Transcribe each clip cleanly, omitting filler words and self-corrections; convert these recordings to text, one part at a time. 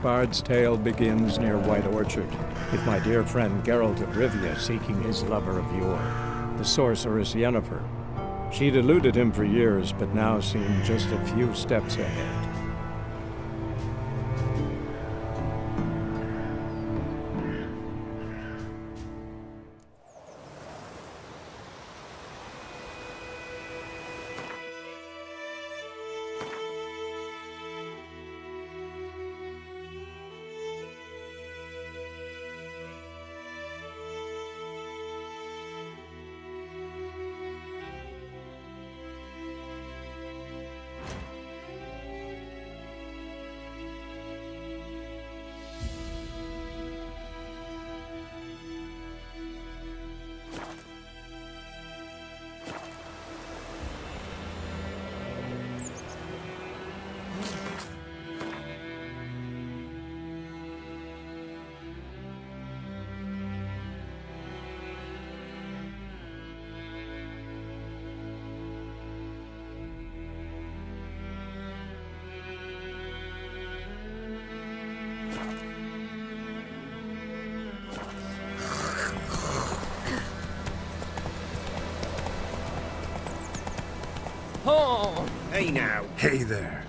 bard's tale begins near White Orchard, with my dear friend Geralt de Rivia seeking his lover of yore, the sorceress Yennefer. She'd eluded him for years, but now seemed just a few steps ahead. Oh! Hey now. Hey there.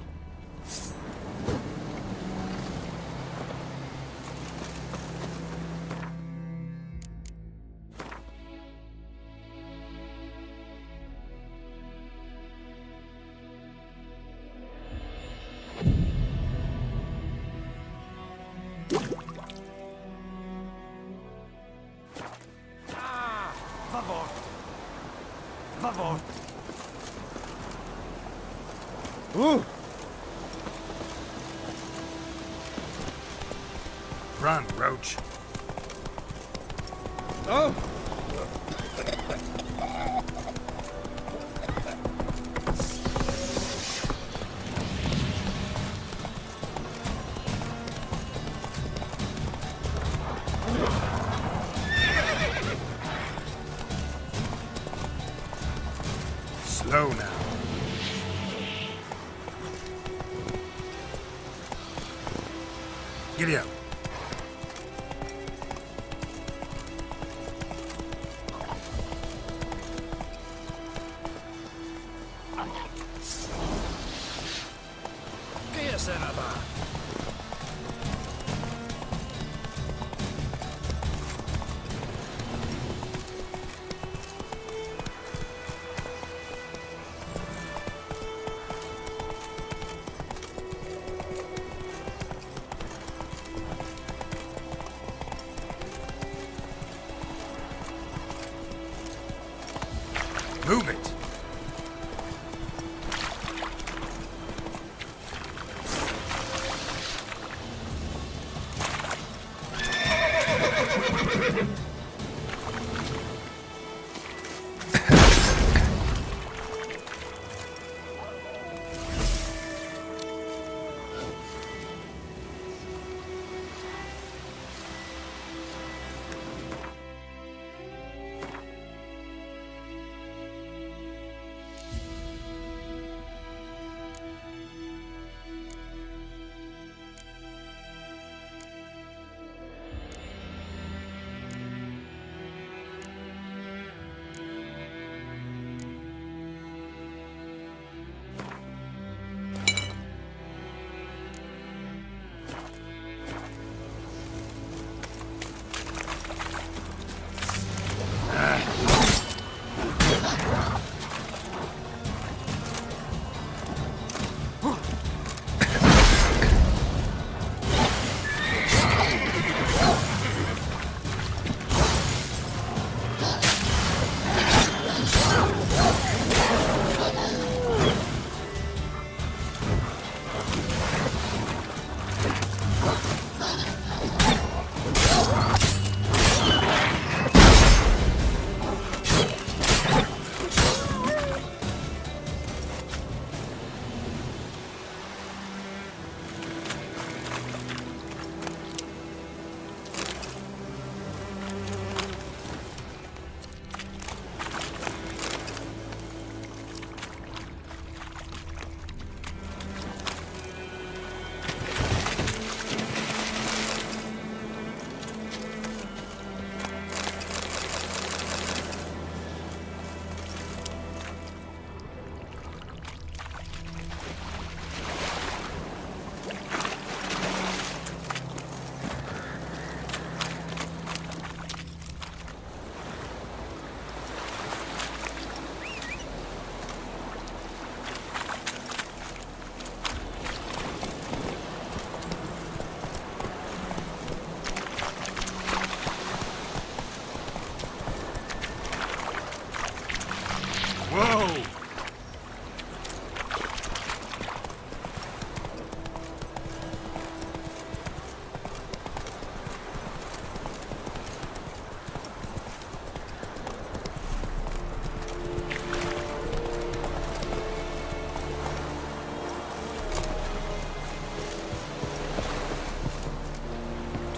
Favor. Favor. Ooh. Run, Roach. Oh. Slow now. Giddy up. Move it.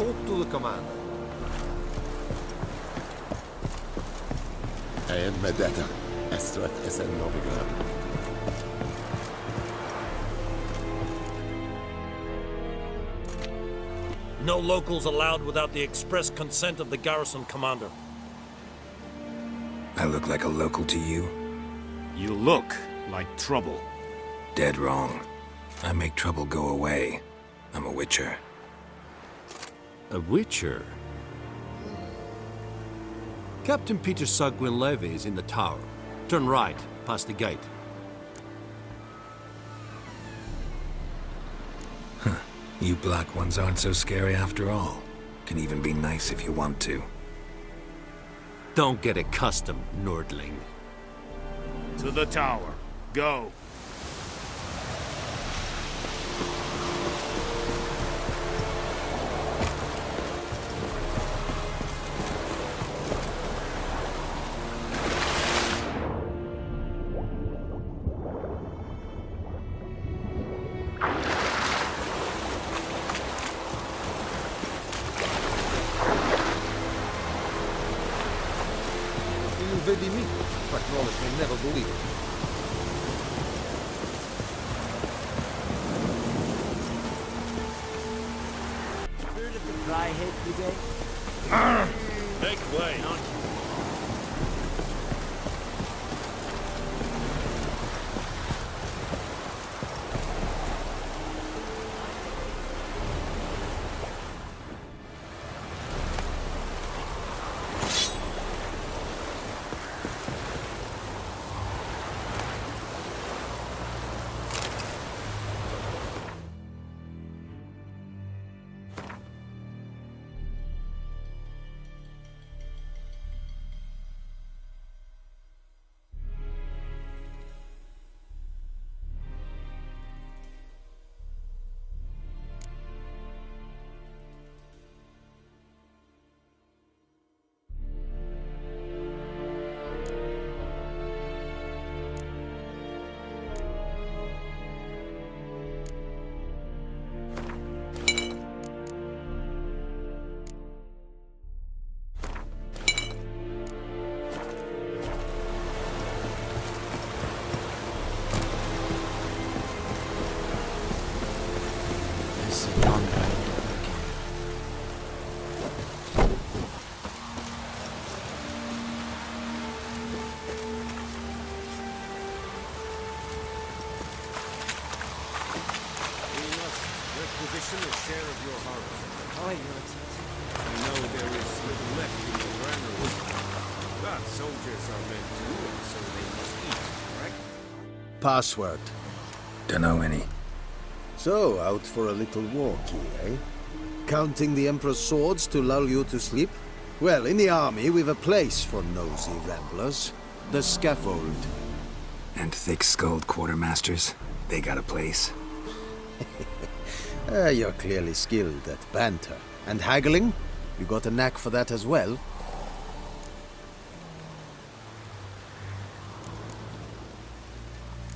Talk to the commander. En med detta, Estrat är en Novigrad. No locals allowed without the express consent of the garrison commander. I look like a local to you? You look like trouble. Dead wrong. I make trouble go away. I'm a witcher. A witcher? Captain Peter Sagwin Levy is in the tower. Turn right, past the gate. You black ones aren't so scary after all. Can even be nice if you want to. Don't get accustomed, Nordling. To the tower. Go. You vedi me, but Wallace may never believe it. Heard of the Dryhead Brigade? Make way. Requisition a share of your harvest. Oh, Your Excellency. I know there is little left in the granaries, but soldiers are meant to, and so they must eat, correct? Password. Dunno any. So, out for a little walkie, eh? Counting the Emperor's swords to lull you to sleep? Well, in the army, we've a place for nosy ramblers. The scaffold. And thick-skulled quartermasters? They got a place. You're clearly skilled at banter. And haggling? You got a knack for that as well?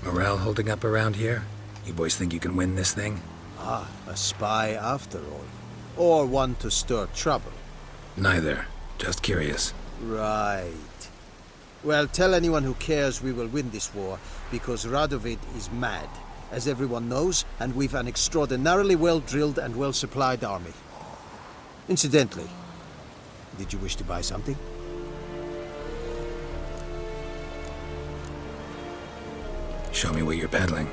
Morale holding up around here? You boys think you can win this thing? Ah, a spy after all. Or one to stir trouble. Neither. Just curious. Right. Well, tell anyone who cares we will win this war, because Radovid is mad, as everyone knows, and we've an extraordinarily well-drilled and well-supplied army. Incidentally, did you wish to buy something? Show me what you're peddling.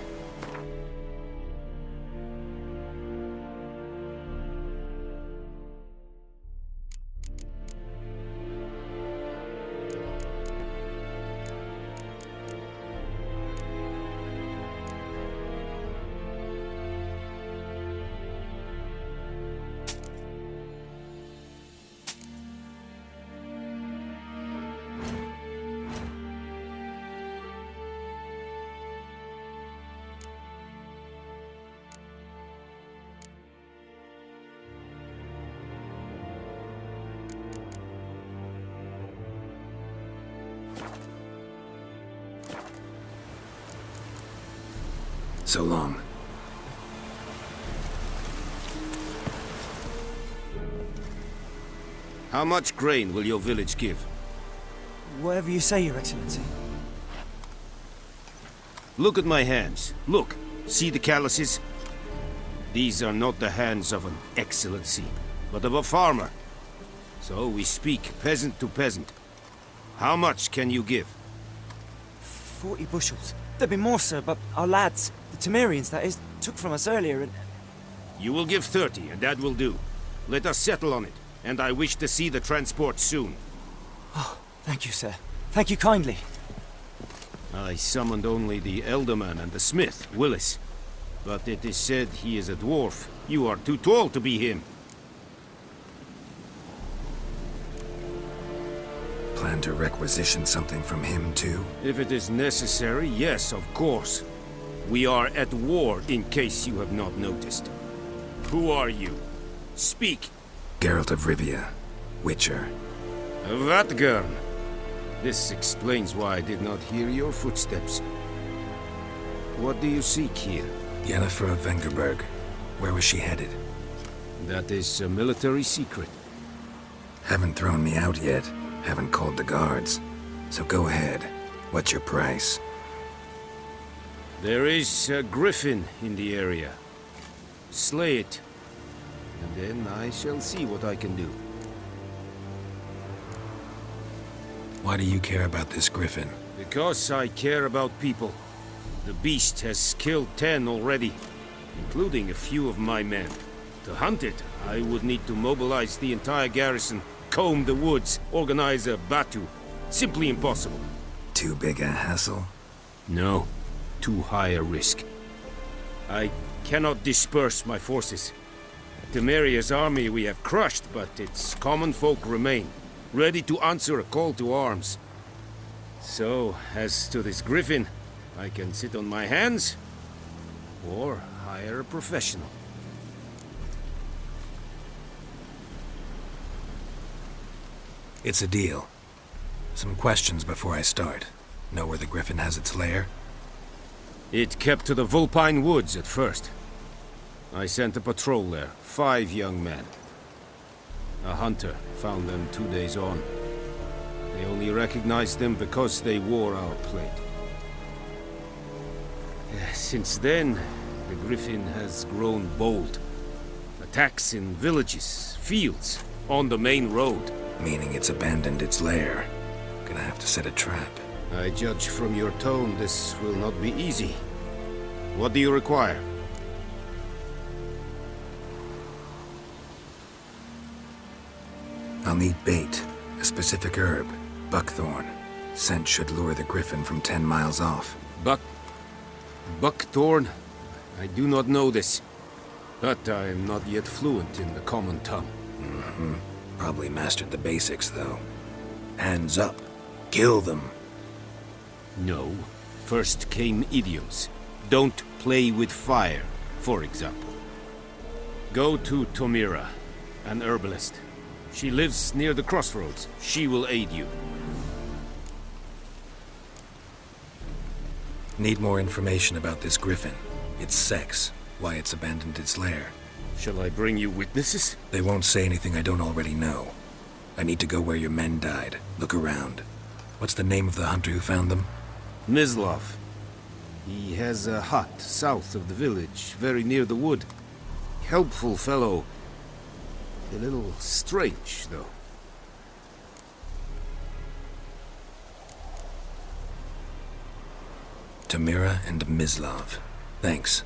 So long. How much grain will your village give? Whatever you say, Your Excellency. Look at my hands. Look. See the calluses? These are not the hands of an excellency, but of a farmer. So we speak peasant to peasant. How much can you give? 40 bushels. There'd be more, sir, but our lads, the Temerians, that is, took from us earlier and... You will give 30, and that will do. Let us settle on it, and I wish to see the transport soon. Oh, thank you, sir. Thank you kindly. I summoned only the Elderman and the smith, Willis. But it is said he is a dwarf. You are too tall to be him. Plan to requisition something from him, too? If it is necessary, yes, of course. We are at war, in case you have not noticed. Who are you? Speak. Geralt of Rivia, Witcher. Vatgern. This explains why I did not hear your footsteps. What do you seek here? Yennefer de Vengerberg. Where was she headed? That is a military secret. Haven't thrown me out yet. Haven't called the guards. So go ahead. What's your price? There is a griffin in the area. Slay it. And then I shall see what I can do. Why do you care about this griffin? Because I care about people. The beast has killed 10 already, including a few of my men. To hunt it, I would need to mobilize the entire garrison, comb the woods, organize a batu. Simply impossible. Too big a hassle? No. Too high a risk. I cannot disperse my forces. Temeria's army we have crushed, but its common folk remain, ready to answer a call to arms. So, as to this griffin, I can sit on my hands, or hire a professional. It's a deal. Some questions before I start. Know where the griffin has its lair? It kept to the Vulpine Woods at first. I sent a patrol there, 5 young men. A hunter found them 2 days on. They only recognized them because they wore our plate. Since then, the griffin has grown bold. Attacks in villages, fields, on the main road. Meaning it's abandoned its lair. Gonna have to set a trap. I judge from your tone this will not be easy. What do you require? I'll need bait, a specific herb, buckthorn. Scent should lure the griffin from 10 miles off. Buckthorn? I do not know this. But I am not yet fluent in the common tongue. Mm-hmm. Probably mastered the basics, though. Hands up. Kill them. No. First came idioms. Don't play with fire, for example. Go to Tomira, an herbalist. She lives near the crossroads. She will aid you. Need more information about this griffin. Its sex, why it's abandoned its lair. Shall I bring you witnesses? They won't say anything I don't already know. I need to go where your men died. Look around. What's the name of the hunter who found them? Mislav. He has a hut south of the village, very near the wood. Helpful fellow. A little strange, though. Tomira and Mislav. Thanks.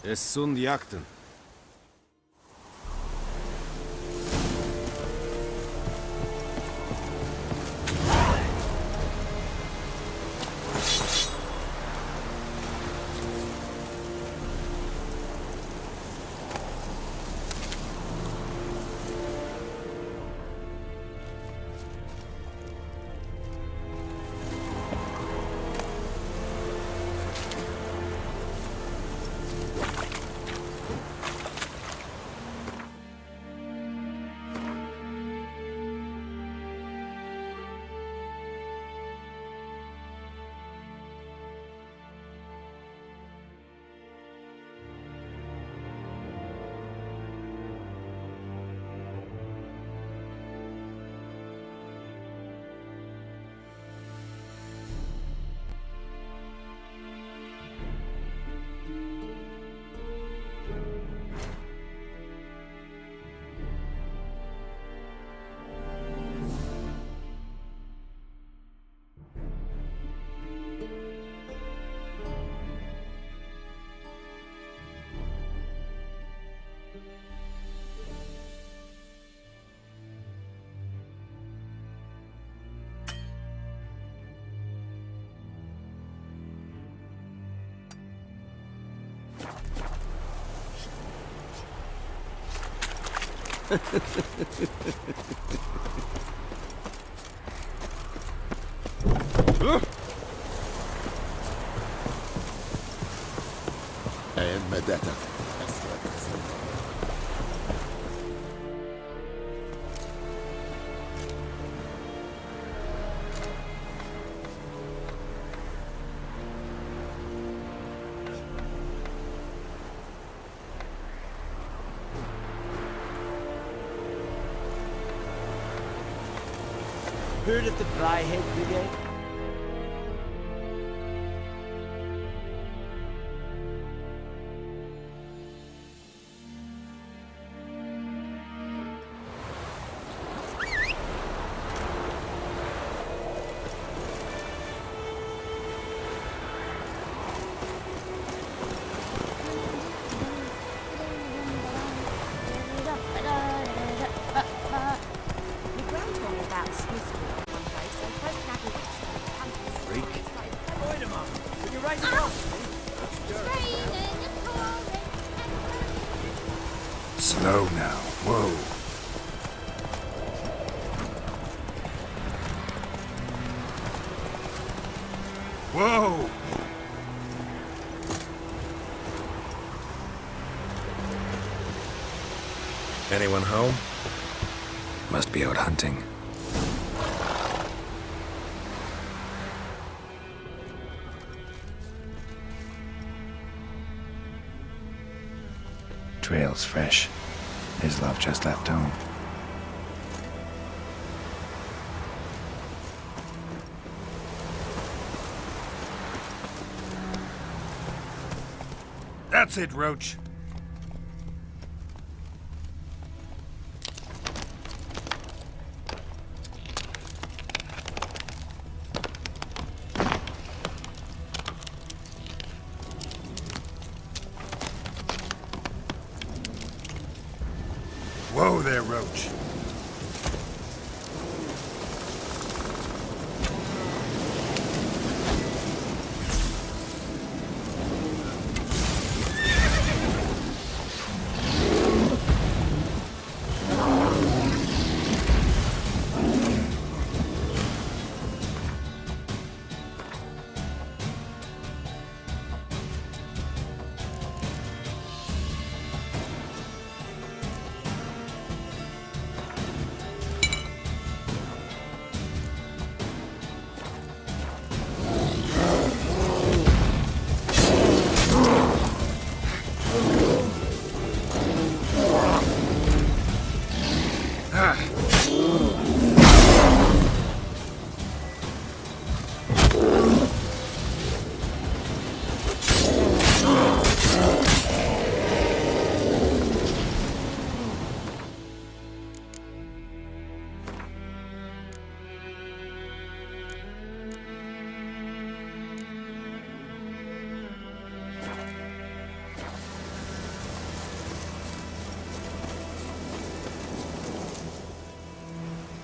Es sunt jakten. Vendetta. Heard of the Flyhead Brigade? Slow now. Whoa. Whoa! Anyone home? Must be out hunting. Trail's fresh. His love just left home. That's it, Roach. Whoa there, Roach.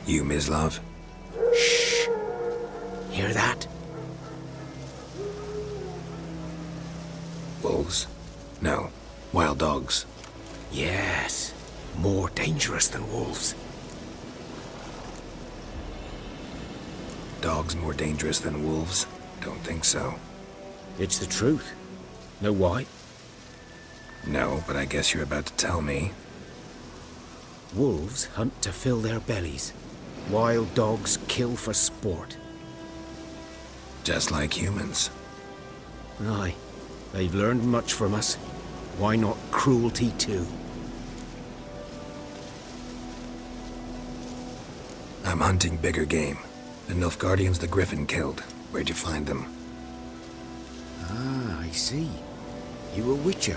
You, Mislav? Shh! Hear that? Wolves? No. Wild dogs. Yes. More dangerous than wolves. Dogs more dangerous than wolves? Don't think so. It's the truth. Know why? No, but I guess you're about to tell me. Wolves hunt to fill their bellies. Wild dogs kill for sport. Just like humans. Aye. They've learned much from us. Why not cruelty too? I'm hunting bigger game. The Nilfgaardians the Griffin killed. Where'd you find them? Ah, I see. You a witcher.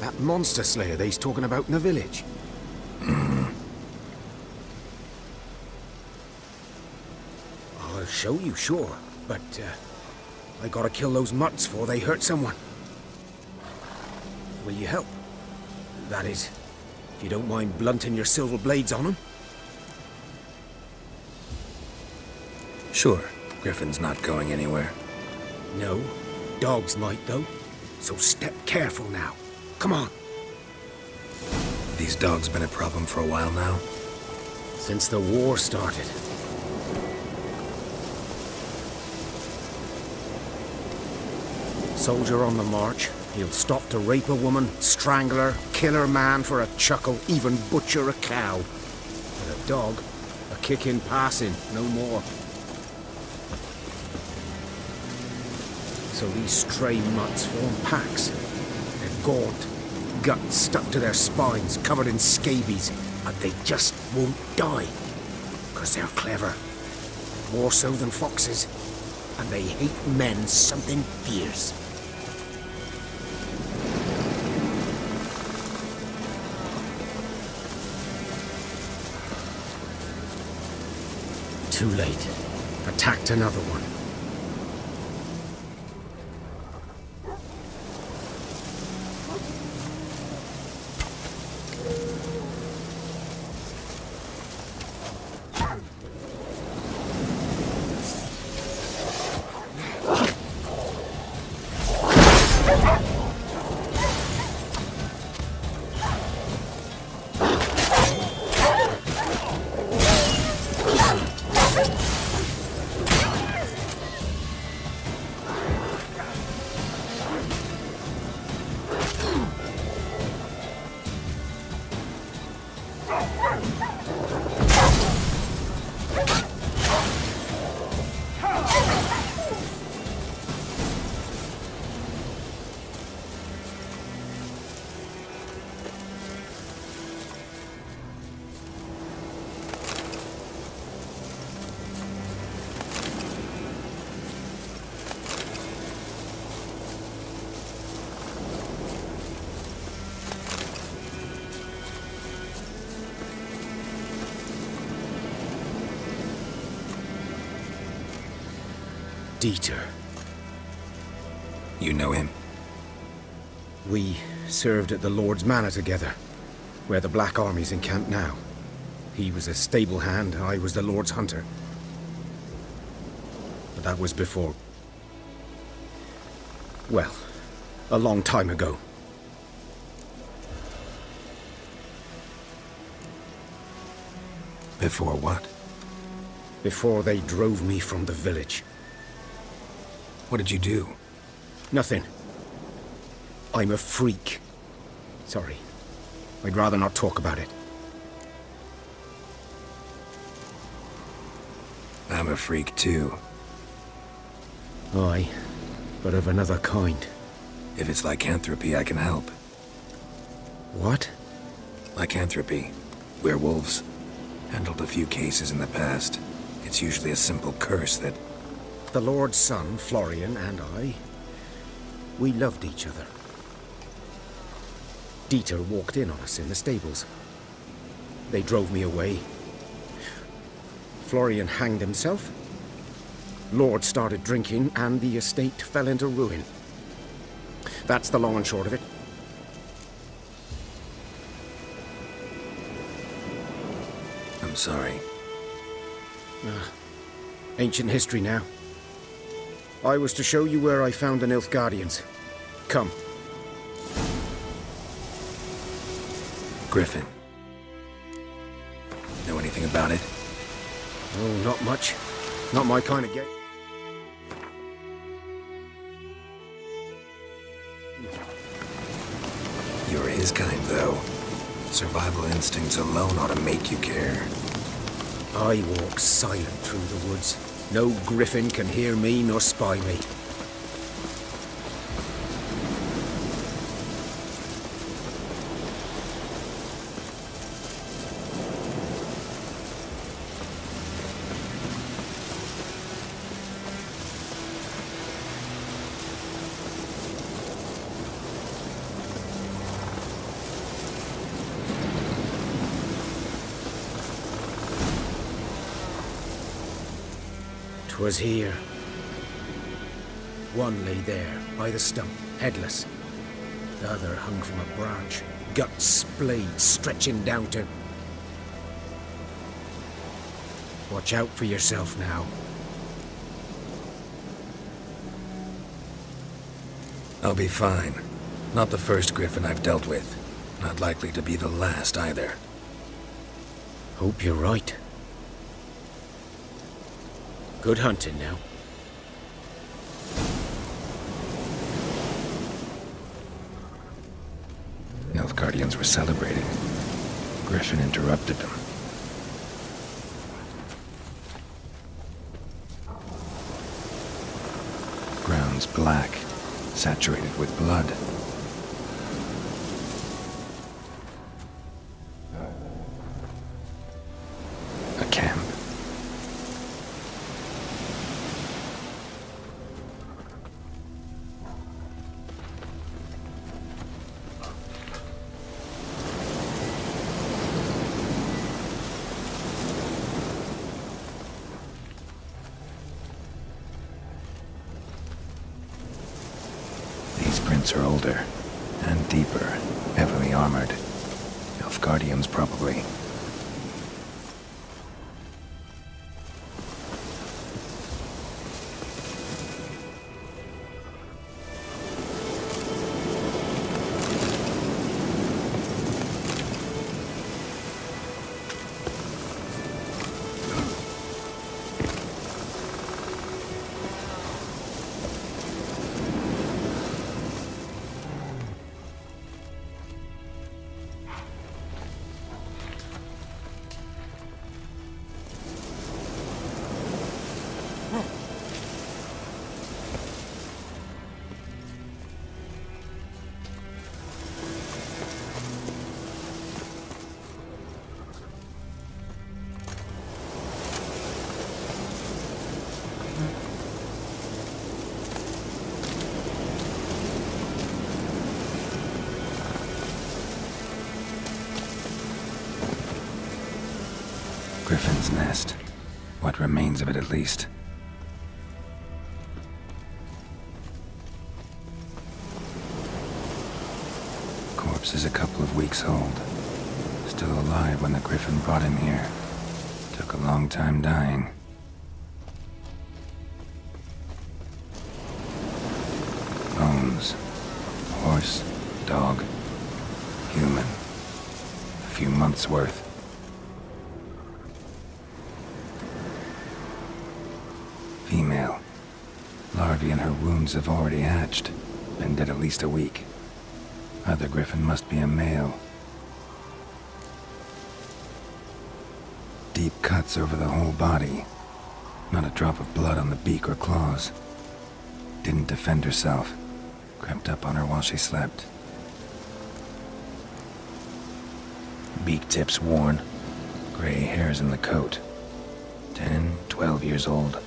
That monster slayer they's talking about in the village. I'll show you, sure. But, I gotta kill those mutts before they hurt someone. Will you help? That is, if you don't mind blunting your silver blades on them. Sure. Griffin's not going anywhere. No. Dogs might, though. So step careful now. Come on. These dogs been a problem for a while now? Since the war started. Soldier on the march, he'll stop to rape a woman, strangle her, kill her man for a chuckle, even butcher a cow. But a dog, a kick in passing, no more. So these stray mutts form packs. They're gaunt, guts stuck to their spines, covered in scabies, but they just won't die. 'Cause they're clever. More so than foxes. And they hate men something fierce. Too late. Attacked another one. Dieter. You know him? We served at the Lord's Manor together, where the Black Army's encamped now. He was a stable hand, I was the Lord's hunter. But that was before... well, a long time ago. Before what? Before they drove me from the village. What did you do? Nothing. I'm a freak. Sorry. I'd rather not talk about it. I'm a freak too. Aye, but of another kind. If it's lycanthropy, I can help. What? Lycanthropy. Werewolves. Handled a few cases in the past. It's usually a simple curse that... The Lord's son, Florian, and I, we loved each other. Dieter walked in on us in the stables. They drove me away. Florian hanged himself. Lord started drinking, and the estate fell into ruin. That's the long and short of it. I'm sorry. Ancient history now. I was to show you where I found the Nilfgaardians. Come. Griffin. Know anything about it? Oh, not much. Not my kind of game. You're his kind, though. Survival instincts alone ought to make you care. I walk silent through the woods. No griffin can hear me nor spy me. Was here. One lay there, by the stump, headless. The other hung from a branch, guts splayed, stretching down to... Watch out for yourself now. I'll be fine. Not the first griffin I've dealt with. Not likely to be the last either. Hope you're right. Good hunting now. Nilfgaardians were celebrating. Griffin interrupted them. Ground's black, saturated with blood. A camp. These prints are older and deeper, heavily armored. Nilfgaardians, probably. Griffin's nest. What remains of it, at least. Corpse is a couple of weeks old. Still alive when the Griffin brought him here. Took a long time dying. Bones. Horse, dog, human. A few months' worth. Female. Larvae in her wounds have already hatched. Been dead at least a week. Other Griffin must be a male. Deep cuts over the whole body. Not a drop of blood on the beak or claws. Didn't defend herself. Crept up on her while she slept. Beak tips worn. Gray hairs in the coat. 10, 12 years old.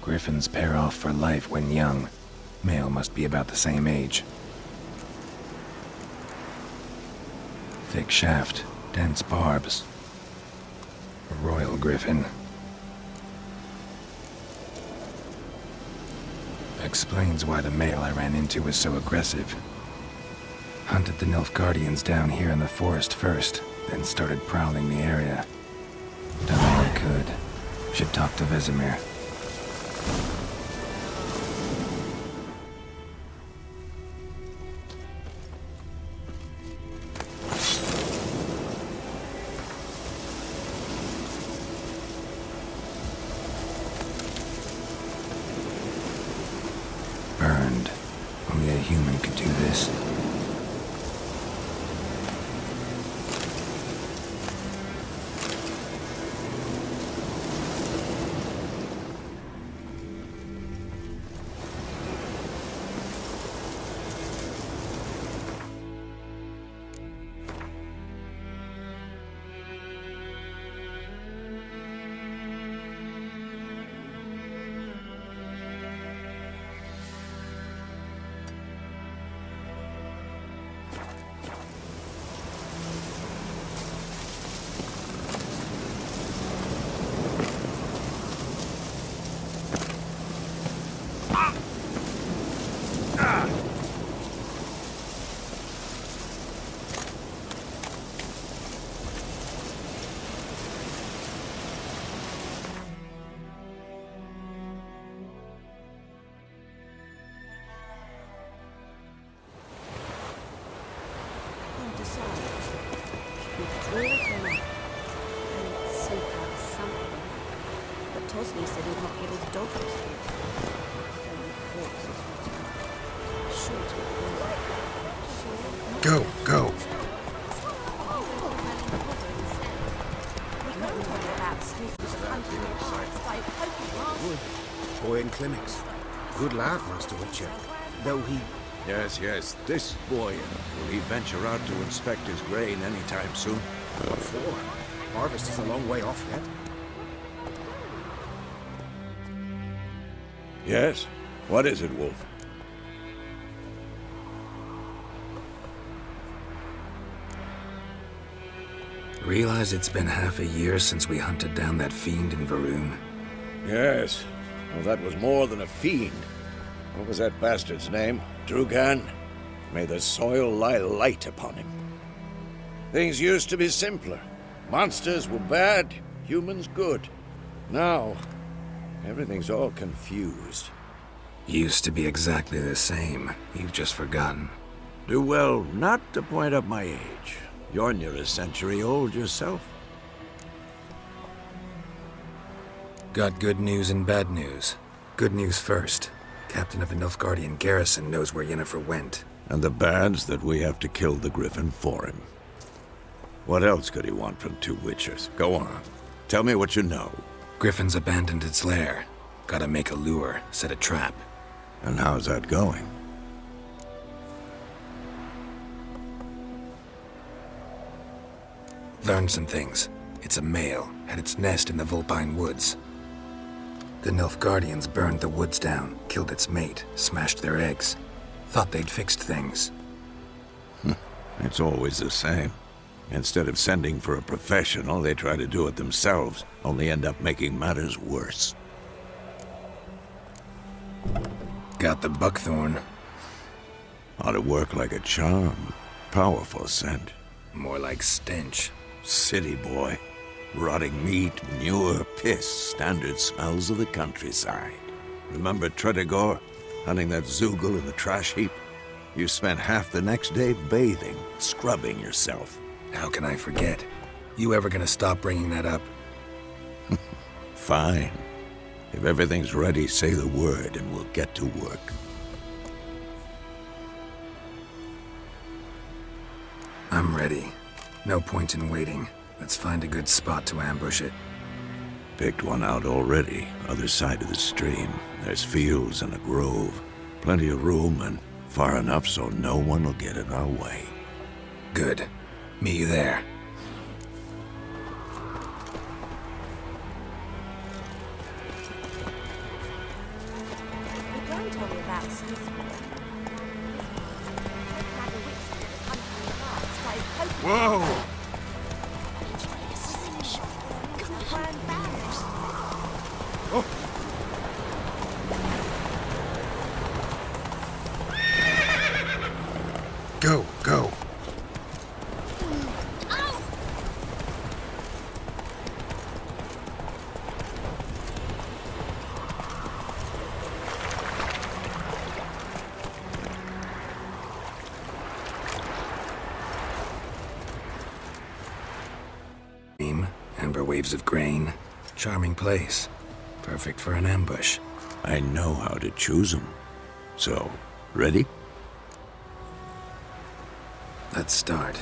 Griffins pair off for life when young. Male must be about the same age. Thick shaft, dense barbs. A royal griffin. Explains why the male I ran into was so aggressive. Hunted the Nilfgaardians down here in the forest first, then started prowling the area. Done all I could. Should talk to Vesemir. Burned. Only a human could do this. and seek out something. But Tosny said he'd not get his dog this week. So the corpses returned. Short of Go, go. Boy in clinics. Good lad, Master Witcher. Though he... Yes. This boy, will he venture out to inspect his grain anytime soon? What for? Harvest is a long way off yet. Yes? What is it, Wolf? Realize it's been half a year since we hunted down that fiend in Varun? Yes. Well, that was more than a fiend. What was that bastard's name? Drugan? May the soil lie light upon him. Things used to be simpler. Monsters were bad, humans good. Now, everything's all confused. Used to be exactly the same. You've just forgotten. Do well not to point up my age. You're near a century old yourself. Got good news and bad news. Good news first. Captain of the Nilfgaardian garrison knows where Yennefer went. And the bad's that we have to kill the Griffin for him. What else could he want from two witchers? Go on. Tell me what you know. Griffin's abandoned its lair. Gotta make a lure, set a trap. And how's that going? Learned some things. It's a male, had its nest in the Vulpine Woods. The Nilfgaardians burned the woods down, killed its mate, smashed their eggs. Thought they'd fixed things. It's always the same. Instead of sending for a professional, they try to do it themselves, only end up making matters worse. Got the buckthorn. Ought to work like a charm. Powerful scent. More like stench. City boy. Rotting meat, manure, piss, standard smells of the countryside. Remember Tretogor? Hunting that Zoogle in the trash heap? You spent half the next day bathing, scrubbing yourself. How can I forget? You ever gonna stop bringing that up? Fine. If everything's ready, say the word and we'll get to work. I'm ready. No point in waiting. Let's find a good spot to ambush it. Picked one out already, other side of the stream. There's fields and a grove. Plenty of room and far enough so no one will get in our way. Good. Meet you there. Whoa! Go, go. Amber waves of grain. Charming place. Perfect for an ambush. I know how to choose them. So, ready? Let's start.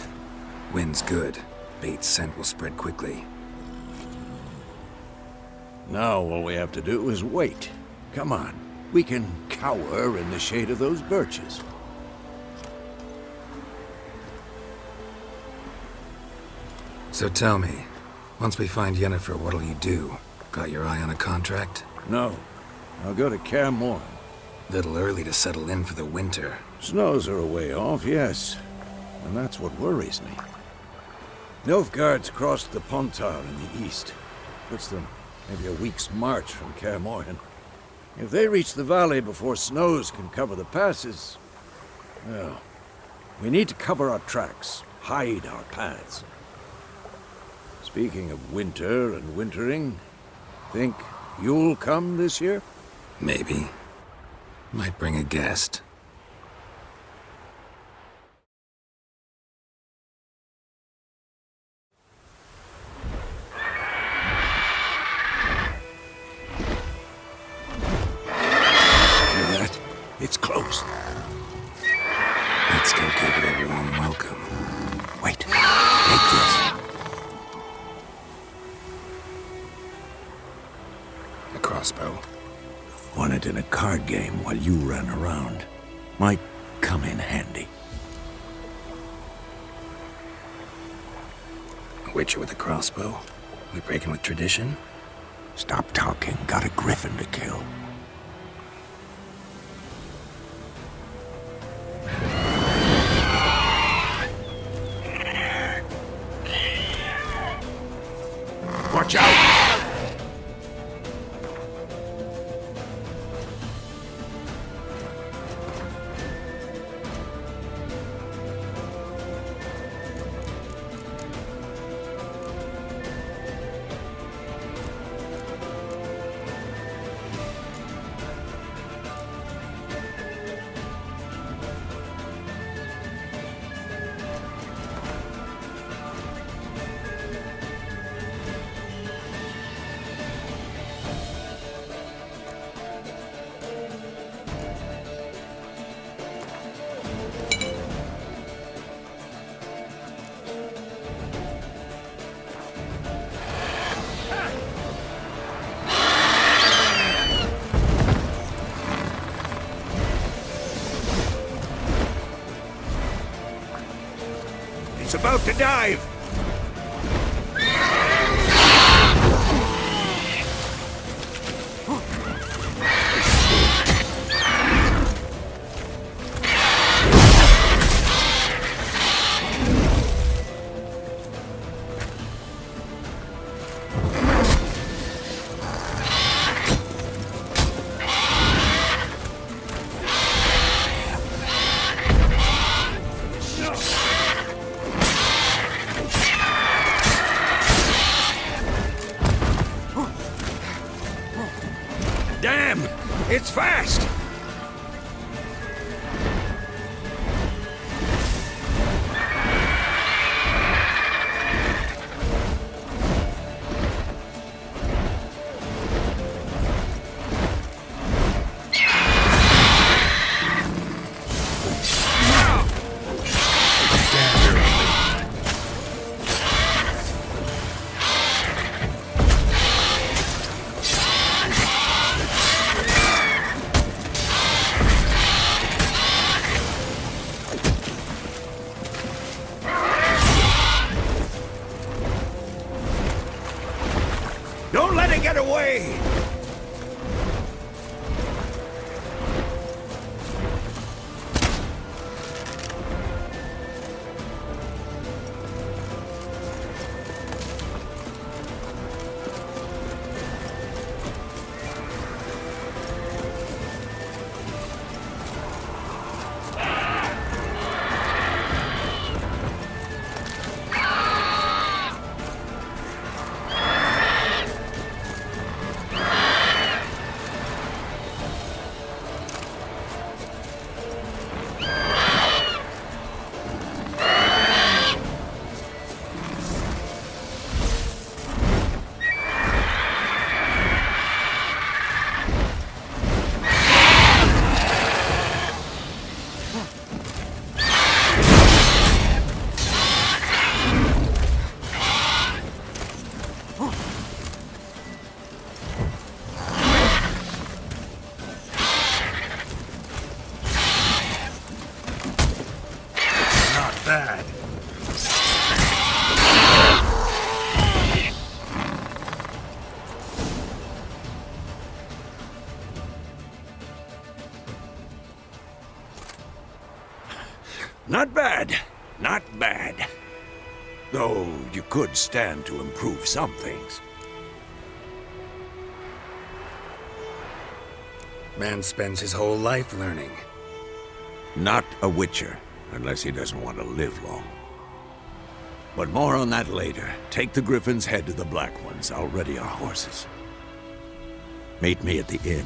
Wind's good. Bait's scent will spread quickly. Now all we have to do is wait. Come on. We can cower in the shade of those birches. So tell me, once we find Yennefer, what'll you do? Got your eye on a contract? No. I'll go to Kaer Morhen. Little early to settle in for the winter. Snows are a way off, yes. And that's what worries me. Nilfgaard's crossed the Pontar in the east. Puts them maybe a week's march from Kaer Morhen. If they reach the valley before snows can cover the passes... well, we need to cover our tracks, hide our paths. Speaking of winter and wintering, think you'll come this year? Maybe. Might bring a guest. card game while you ran around. Might come in handy. A witcher with a crossbow? We breaking with tradition? Stop talking. Got a griffin to kill. Watch out! About to dive! It's fast! Don't let it get away! Bad. Not bad. Not bad. Though you could stand to improve some things. Man spends his whole life learning. Not a witcher. Unless he doesn't want to live long. But more on that later. Take the Griffin's head to the Black Ones. I'll ready our horses. Meet me at the inn.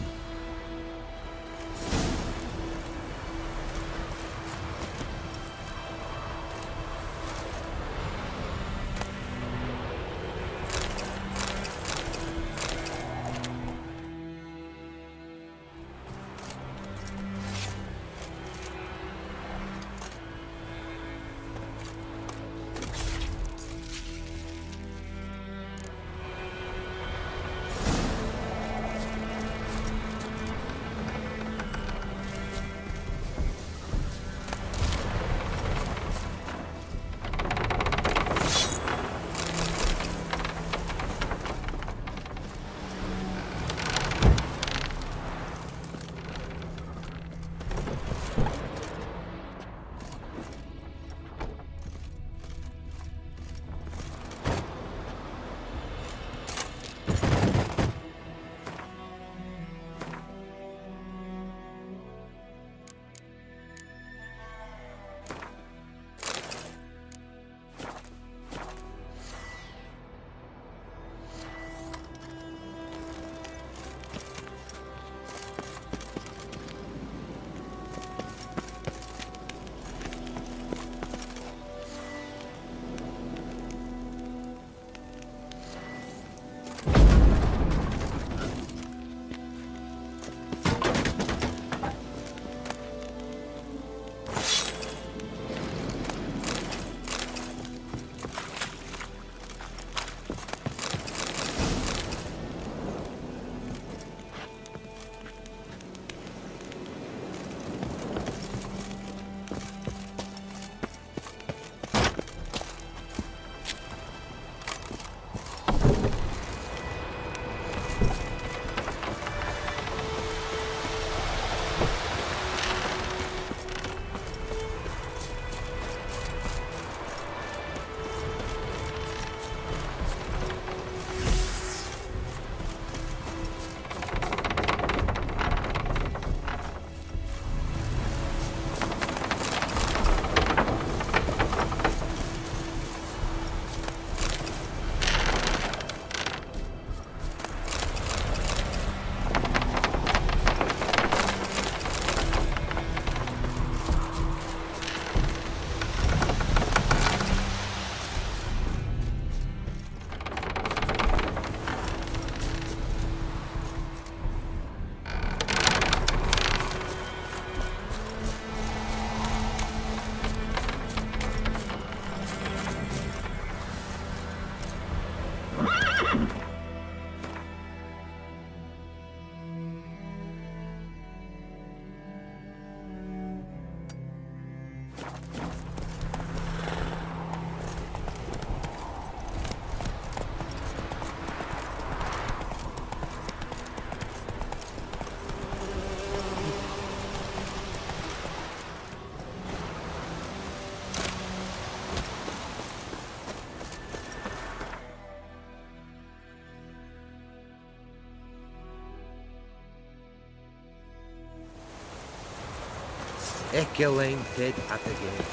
Echelane dead at the game.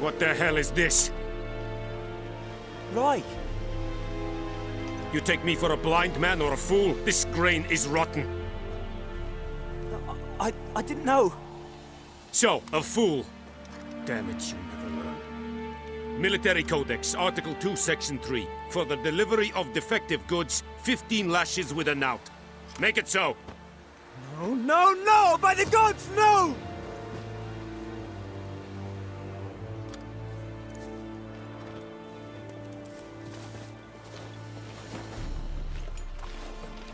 What the hell is this? Right. You take me for a blind man or a fool? This grain is rotten. I didn't know. So, a fool. Damn it, you never learn. Military Codex, Article 2, Section 3. For the delivery of defective goods, 15 lashes with a knout. Make it so. No, no, no! By the gods, no!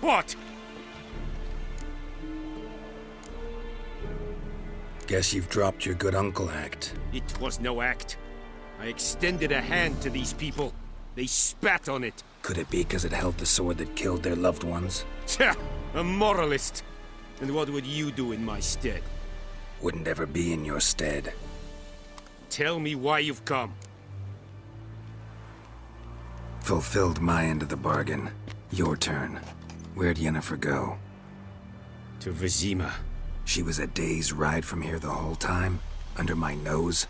What? Guess you've dropped your good uncle act. It was no act. I extended a hand to these people. They spat on it. Could it be because it held the sword that killed their loved ones? Tja, a moralist. And what would you do in my stead? Wouldn't ever be in your stead. Tell me why you've come. Fulfilled my end of the bargain. Your turn. Where'd Yennefer go? To Vizima. She was a day's ride from here the whole time? Under my nose?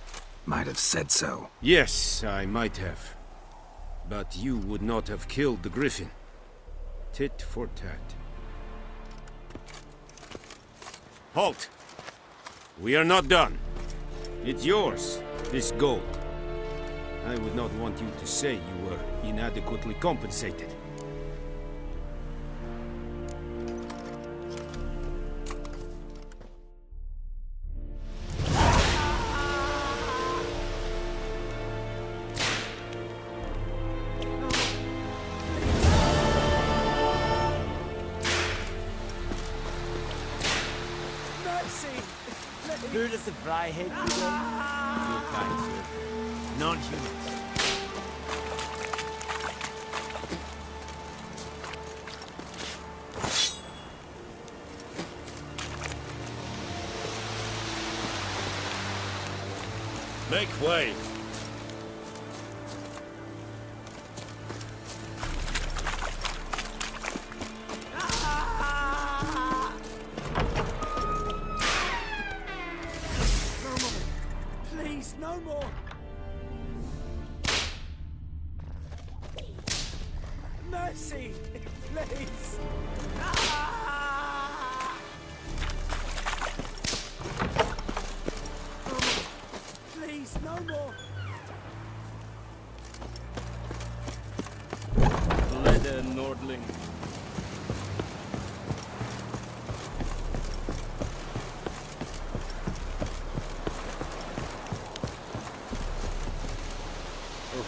Might have said so. Yes, I might have. But you would not have killed the griffin. Tit for tat. Halt! We are not done. It's yours, this gold. I would not want you to say you were inadequately compensated. Who does the fly hit today? Your kind, sir. Non-humans. Make way! No more! Mercy! Please! Please, no more! Leather Nordling.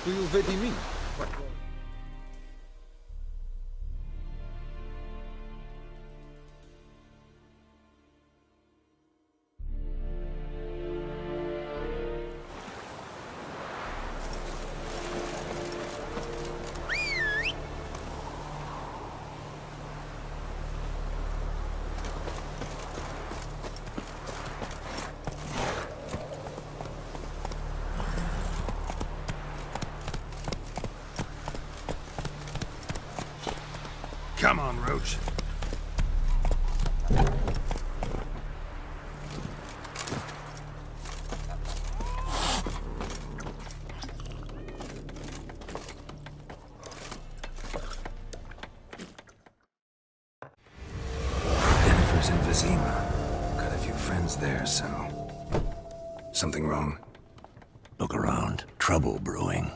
Who vet you mean? Come on, Roach. Yennefer's in Vizima. Got a few friends there, so... Something wrong? Look around. Trouble brewing.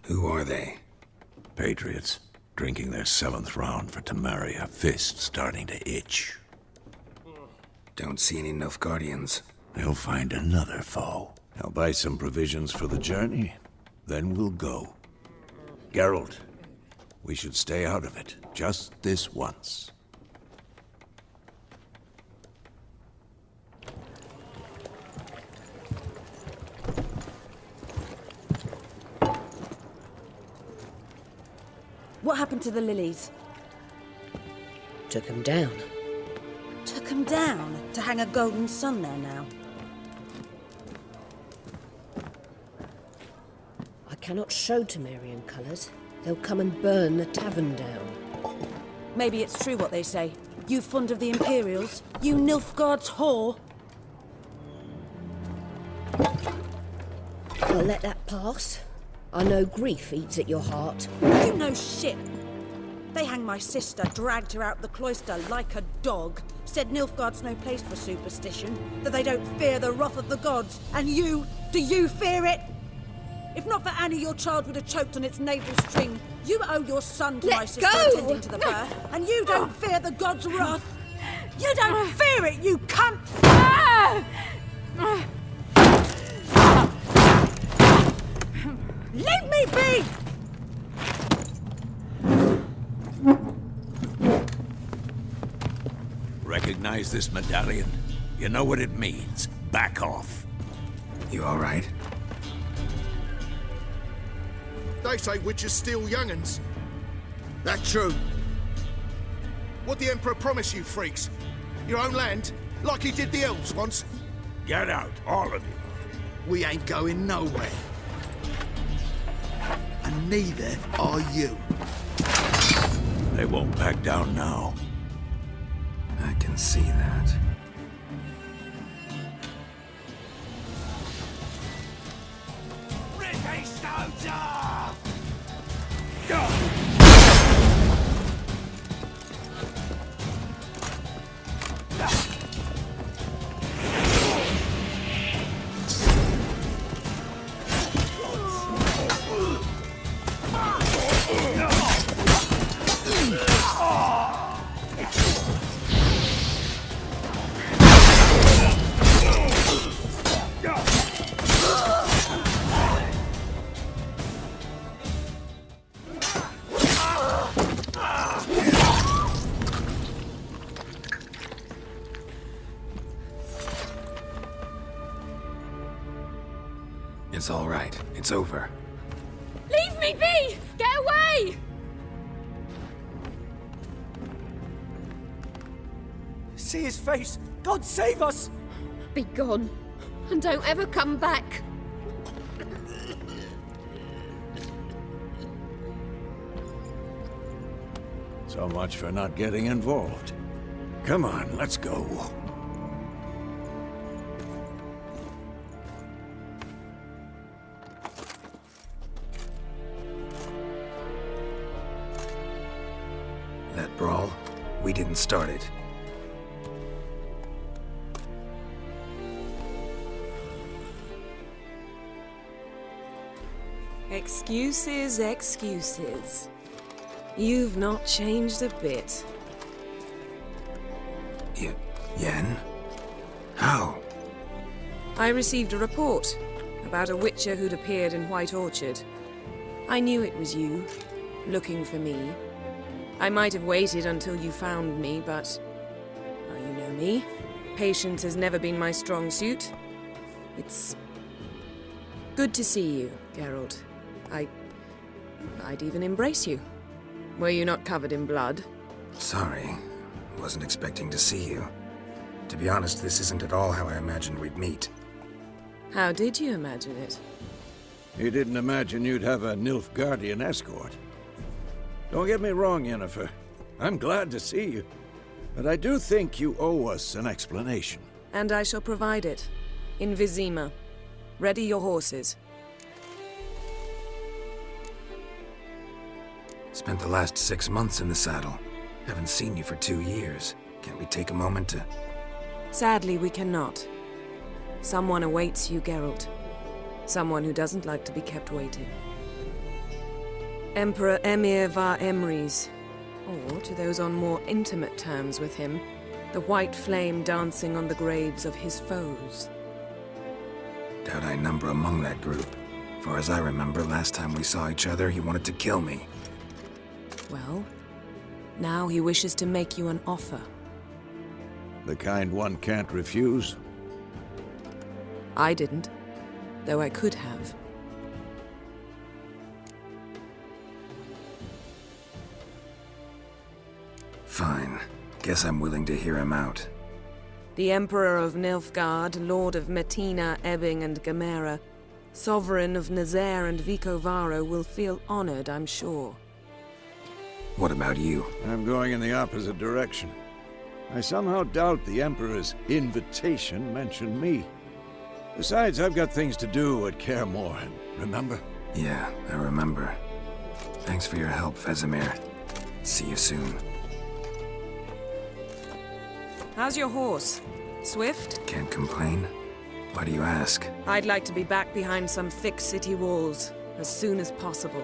Who are they? Patriots. Drinking their 7th round for Temeria. Fist starting to itch. Don't see any Nilfgaardians. They'll find another foe. I'll buy some provisions for the journey. Then we'll go. Geralt, we should stay out of it. Just this once. What happened to the lilies? Took him down. Took them come down to hang a golden sun there now. I cannot show Temerian colours. They'll come and burn the tavern down. Maybe it's true what they say. You fond of the Imperials? You Nilfgaard's whore? I'll let that pass. I know grief eats at your heart. You know shit. They hanged my sister, dragged her out the cloister like a dog. Said Nilfgaard's no place for superstition, that they don't fear the wrath of the gods. And you, do you fear it? If not for Annie, your child would have choked on its navel string. You owe your son to my sister attending to the birth, and you don't fear the gods' wrath. You don't fear it, you cunt! Leave me be! Recognize this medallion? You know what it means. Back off. You all right? They say witches steal young'uns. That true? What the Emperor promise you, freaks? Your own land? Like he did the elves once? Get out, all of you. We ain't going nowhere. And neither are you. They won't back down now. I can see that. Rip stones off! It's all right. It's over. Leave me be! Get away! See his face! God save us! Be gone, and don't ever come back. So much for not getting involved. Come on, let's go. That brawl, we didn't start it. Excuses, excuses. You've not changed a bit. Yen? How? I received a report about a witcher who'd appeared in White Orchard. I knew it was you, looking for me. I might have waited until you found me, but... well, you know me. Patience has never been my strong suit. It's... good to see you, Geralt. I'd even embrace you. Were you not covered in blood? Sorry. Wasn't expecting to see you. To be honest, this isn't at all how I imagined we'd meet. How did you imagine it? You didn't imagine you'd have a Nilfgaardian escort. Don't get me wrong, Yennefer. I'm glad to see you. But I do think you owe us an explanation. And I shall provide it. In Vizima. Ready your horses. Spent the last 6 months in the saddle. Haven't seen you for 2 years. Can't we take a moment to... Sadly, we cannot. Someone awaits you, Geralt. Someone who doesn't like to be kept waiting. Emperor Emir var Emrys, or to those on more intimate terms with him, the white flame dancing on the graves of his foes. Doubt I number among that group. Far as I remember, last time we saw each other, he wanted to kill me. Well, now he wishes to make you an offer. The kind one can't refuse? I didn't, though I could have. Fine. Guess I'm willing to hear him out. The Emperor of Nilfgaard, Lord of Metina, Ebbing and Gamera, Sovereign of Nazaire and Vicovaro will feel honored, I'm sure. What about you? I'm going in the opposite direction. I somehow doubt the Emperor's invitation mentioned me. Besides, I've got things to do at Kaer Morhen, remember? Yeah, I remember. Thanks for your help, Vesemir. See you soon. How's your horse? Swift? Can't complain. Why do you ask? I'd like to be back behind some thick city walls as soon as possible.